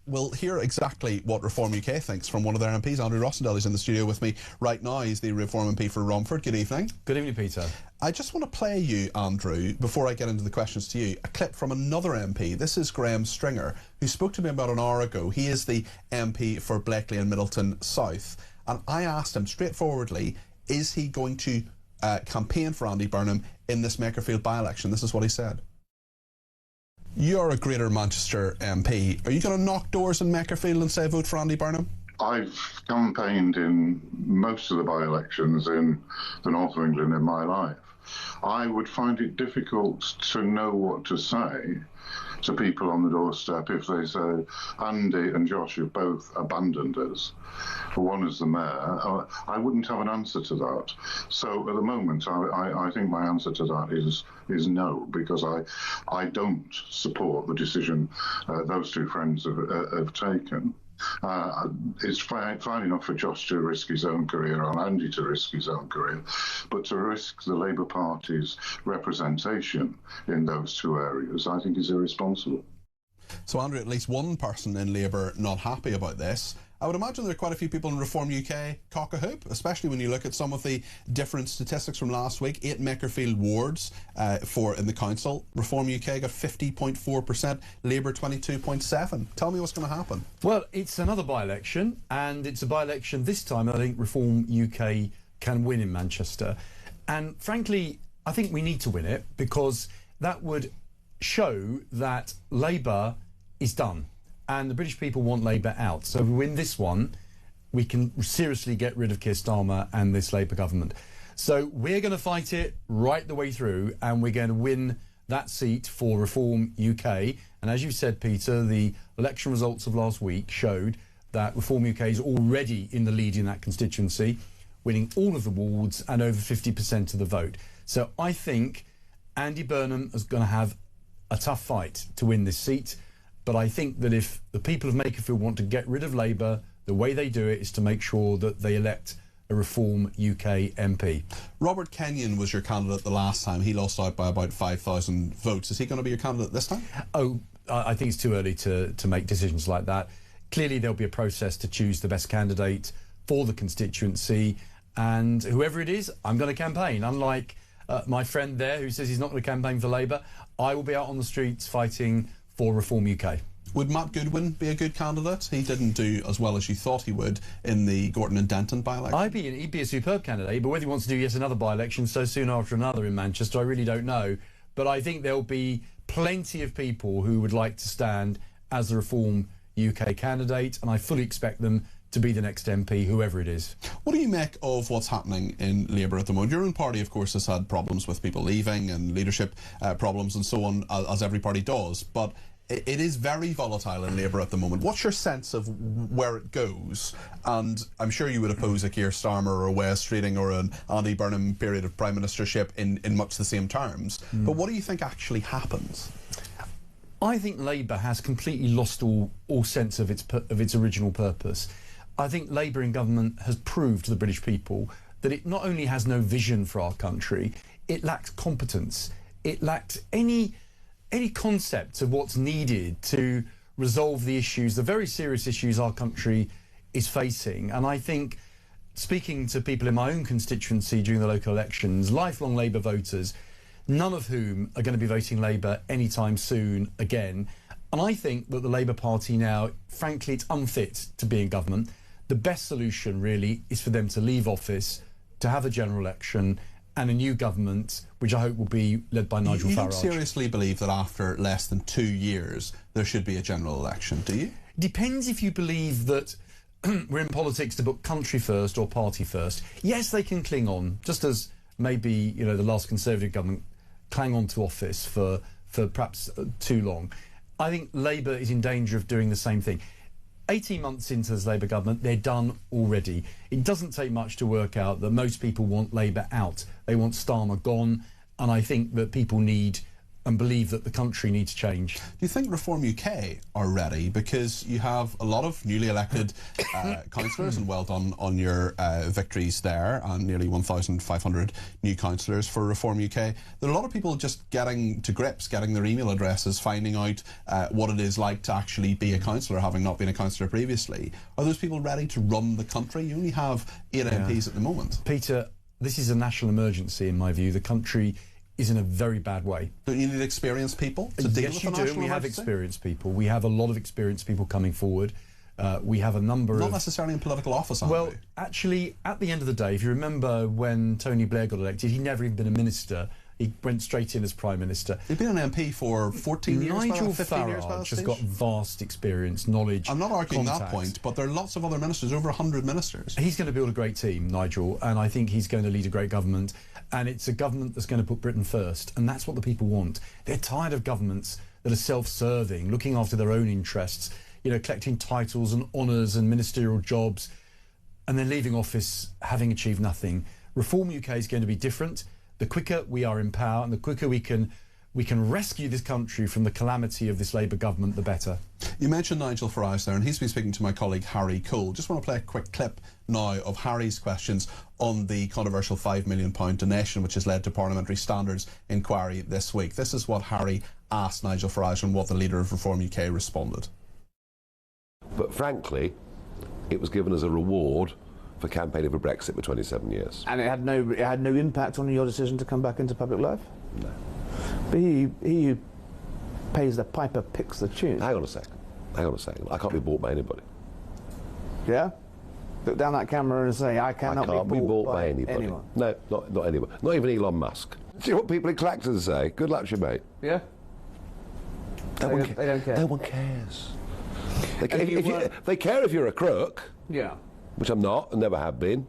we'll hear exactly what Reform UK thinks from one of their MPs. Andrew Rosindell is in the studio with me right now. He's the Reform MP for Romford. Good evening. Good evening, Peter. I just want to play you, Andrew, before I get into the questions to you, a clip from another MP. This is Graham Stringer, who spoke to me about an hour ago. He is the MP for Blakely and Middleton South. And I asked him straightforwardly, is he going to campaign for Andy Burnham in this Makerfield by-election? This is what he said. You're a Greater Manchester MP. Are you going to knock doors in Makerfield and say vote for Andy Burnham? I've campaigned in most of the by-elections in the north of England in my life. I would find it difficult to know what to say to people on the doorstep if they say, Andy and Josh have both abandoned us. One is the mayor. I wouldn't have an answer to that. So at the moment, I think my answer to that is no, because I don't support the decision those two friends have taken. It's fine enough for Josh to risk his own career and Andy to risk his own career, but to risk the Labour Party's representation in those two areas, I think is irresponsible. So, Andrew, at least one person in Labour not happy about this. I would imagine there are quite a few people in Reform UK cock a hoop, especially when you look at some of the different statistics from last week. 8 Makerfield wards in the council. Reform UK got 50.4%, Labour 22.7%. Tell me what's going to happen. Well, it's another by-election, and it's a by-election this time I think Reform UK can win in Manchester. And frankly, I think we need to win it, because that would show that Labour is done. And the British people want Labour out. So if we win this one, we can seriously get rid of Keir Starmer and this Labour government. So we're going to fight it right the way through, and we're going to win that seat for Reform UK. And as you said, Peter, the election results of last week showed that Reform UK is already in the lead in that constituency, winning all of the wards and over 50% of the vote. So I think Andy Burnham is going to have a tough fight to win this seat. But I think that if the people of Makerfield want to get rid of Labour, the way they do it is to make sure that they elect a Reform UK MP. Robert Kenyon was your candidate the last time. He lost out by about 5,000 votes. Is he going to be your candidate this time? Oh, I think it's too early to make decisions like that. Clearly, there'll be a process to choose the best candidate for the constituency. And whoever it is, I'm going to campaign. Unlike my friend there who says he's not going to campaign for Labour, I will be out on the streets fighting for Reform UK. Would Matt Goodwin be a good candidate? He didn't do as well as you thought he would in the Gorton and Denton by-election. He'd be a superb candidate, but whether he wants to do yet another by-election so soon after another in Manchester, I really don't know. But I think there'll be plenty of people who would like to stand as the Reform UK candidate, and I fully expect them to be the next MP, whoever it is. What do you make of what's happening in Labour at the moment? Your own party, of course, has had problems with people leaving and leadership problems and so on, as every party does, but it is very volatile in Labour at the moment. What's your sense of where it goes? And I'm sure you would oppose a Keir Starmer or a Wes Streeting or an Andy Burnham period of Prime Ministership in much the same terms. But what do you think actually happens? I think Labour has completely lost all sense of its original purpose. I think Labour in government has proved to the British people that it not only has no vision for our country, it lacks competence. It lacks any concept of what's needed to resolve the issues, the very serious issues our country is facing. And I think, speaking to people in my own constituency during the local elections, lifelong Labour voters, none of whom are going to be voting Labour anytime soon again. And I think that the Labour Party now, frankly, it's unfit to be in government. The best solution really is for them to leave office, to have a general election and a new government, which I hope will be led by Nigel Farage. You don't seriously believe that after less than 2 years there should be a general election, do you? Depends if you believe that we're in politics to put country first or party first. Yes, they can cling on, just as maybe the last Conservative government clung on to office for perhaps too long. I think Labour is in danger of doing the same thing. 18 months into this Labour government, they're done already. It doesn't take much to work out that most people want Labour out. They want Starmer gone, and I think that people need and believe that the country needs change. Do you think Reform UK are ready? Because you have a lot of newly elected councillors, and well done on your victories there, and nearly 1,500 new councillors for Reform UK. There are a lot of people just getting to grips, getting their email addresses, finding out what it is like to actually be a councillor, having not been a councillor previously. Are those people ready to run the country? You only have 8 MPs at the moment. Peter, this is a national emergency in my view. The country is in a very bad way. Don't you need experienced people to deal with a national emergency? Yes, you do. We have experienced people. We have a lot of experienced people coming forward. We have a number of... Not necessarily in political office, Andy. Well, actually, at the end of the day, if you remember when Tony Blair got elected, he'd never even been a minister. He went straight in as Prime Minister. He'd been an MP for 14 years, Nigel 15 years Farage has got vast experience, knowledge, I'm not arguing contacts. that point, but there are lots of other ministers, over 100 ministers. He's going to build a great team, Nigel, and I think he's going to lead a great government, and it's a government that's going to put Britain first, and that's what the people want. They're tired of governments that are self-serving, looking after their own interests, you know, collecting titles and honours and ministerial jobs, and then leaving office having achieved nothing. Reform UK is going to be different. The quicker we are in power and the quicker we can rescue this country from the calamity of this Labour government, the better. You mentioned Nigel Farage there, and he's been speaking to my colleague Harry Cole. Just want to play a quick clip now of Harry's questions on the controversial £5 million donation which has led to Parliamentary Standards inquiry this week. This is what Harry asked Nigel Farage and what the leader of Reform UK responded. But frankly, it was given as a reward for campaigning for Brexit for 27 years. And it had no impact on your decision to come back into public life? No. But he who pays the piper picks the tune. Hang on a second. Hang on a second. I can't be bought by anybody. Yeah? Look down that camera and say, I cannot be bought by anybody. Anyone. No, not anybody. Not even Elon Musk. Do you know what people in Clacton say? Good luck to you, mate. Yeah? They don't care. No one cares. They care if you're a crook. Yeah. Which I'm not, and never have been.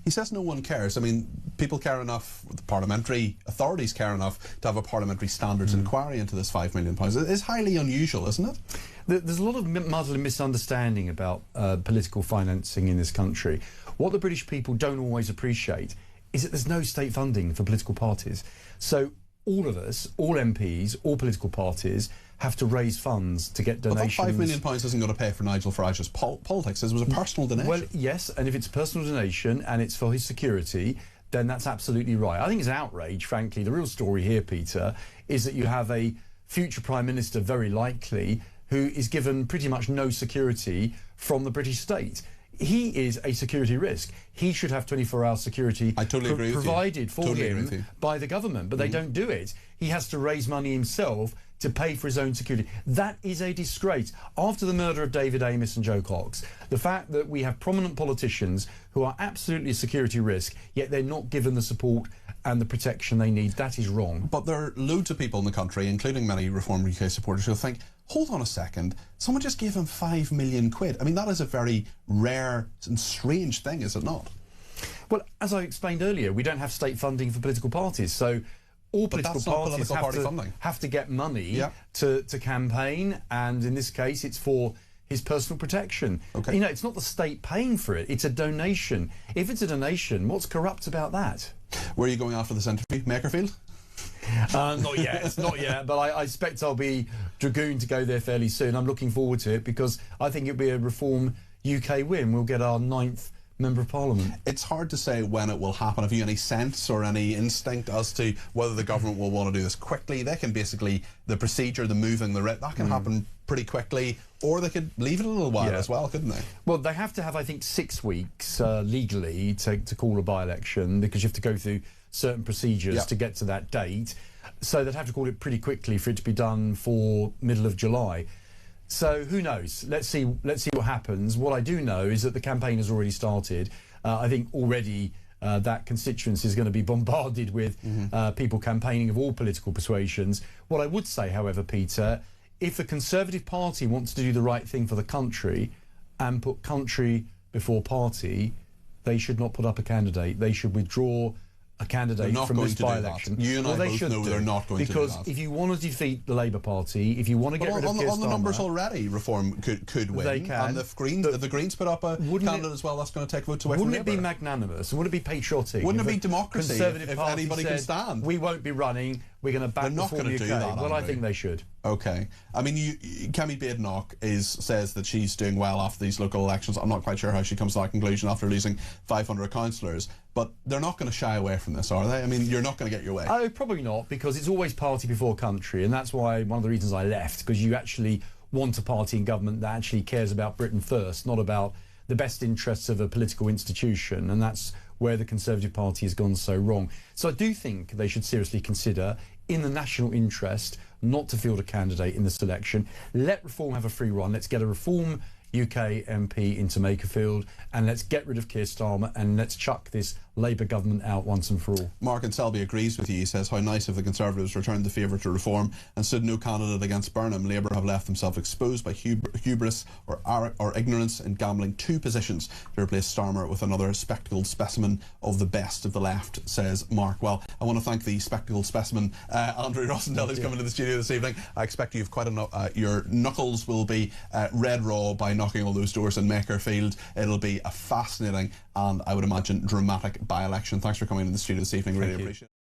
He says no one cares. I mean, people care enough, the parliamentary authorities care enough to have a parliamentary standards inquiry into this £5 million. It is highly unusual, isn't it? There's a lot of muddle and misunderstanding about political financing in this country. What the British people don't always appreciate is that there's no state funding for political parties. So all of us, all MPs, all political parties, have to raise funds to get donations. But that £5 million isn't going to pay for Nigel Farage's politics. It was a personal donation. Well, yes, and if it's a personal donation and it's for his security, then that's absolutely right. I think it's an outrage, frankly. The real story here, Peter, is that you have a future Prime Minister, very likely, who is given pretty much no security from the British state. He is a security risk. He should have 24-hour security provided for him by the government, but they don't do it. He has to raise money himself to pay for his own security. That is a disgrace. After the murder of David Amess and Joe Cox, the fact that we have prominent politicians who are absolutely a security risk, yet they're not given the support and the protection they need, that is wrong. But there are loads of people in the country, including many Reform UK supporters, who think, hold on a second, someone just gave him £5 million. I mean, that is a very rare and strange thing, is it not? Well, as I explained earlier, we don't have state funding for political parties, so all political parties have to get money to campaign, and in this case it's for his personal protection. Okay. You know, it's not the state paying for it, it's a donation. If it's a donation, what's corrupt about that? Where are you going after this interview? Makerfield? Not yet, not yet, but I expect I'll be dragooned to go there fairly soon. I'm looking forward to it because I think it'll be a Reform UK win. We'll get our 9th Member of Parliament. It's hard to say when it will happen. Have you any sense or any instinct as to whether the government will want to do this quickly? They can basically, the procedure, the moving, that can happen pretty quickly, or they could leave it a little while as well, couldn't they? Well, they have to have, I think, 6 weeks legally to call a by-election, because you have to go through certain procedures to get to that date. So they'd have to call it pretty quickly for it to be done for middle of July. So who knows? Let's see what happens. What I do know is that the campaign has already started. I think already that constituency is going to be bombarded with people campaigning of all political persuasions. What I would say, however, Peter, if the Conservative Party wants to do the right thing for the country and put country before party, they should not put up a candidate. They should withdraw a candidate from this by-election. You and I both know they're not going to do that. Because if you want to defeat the Labour Party, if you want to get rid of Keir Starmer, on the numbers already, Reform could win. They can. And if the Greens put up a candidate as well, that's going to take votes away from Labour. Wouldn't it be magnanimous? Wouldn't it be patriotic? Wouldn't it be democracy Conservative if Party anybody said, can stand? We won't be running. we're going to back They're not Reform going to UK. do that, Well, I Andrew. think they should. Okay. I mean, Kemi Badenoch says that she's doing well after these local elections. I'm not quite sure how she comes to that conclusion after losing 500 councillors. But they're not going to shy away from this, are they? I mean, you're not going to get your way. Oh, probably not, because it's always party before country, and that's why one of the reasons I left, because you actually want a party in government that actually cares about Britain first, not about the best interests of a political institution, and that's where the Conservative Party has gone so wrong. So I do think they should seriously consider, in the national interest, not to field a candidate in this election. Let Reform have a free run. Let's get a Reform UK MP into Makerfield, and let's get rid of Keir Starmer, and let's chuck this Labour government out once and for all. Mark in Selby agrees with you. He says, how nice if the Conservatives returned the favour to Reform and stood no candidate against Burnham. Labour have left themselves exposed by hubris or ignorance in gambling 2 positions to replace Starmer with another spectacled specimen of the best of the left, says Mark. Well, I want to thank the spectacled specimen, Andrew Rosindell, who's coming to the studio this evening. I expect you've quite your knuckles will be red raw by knocking all those doors in Makerfield. It'll be a fascinating and, I would imagine, dramatic by-election. Thanks for coming to the studio this evening. Really appreciate it.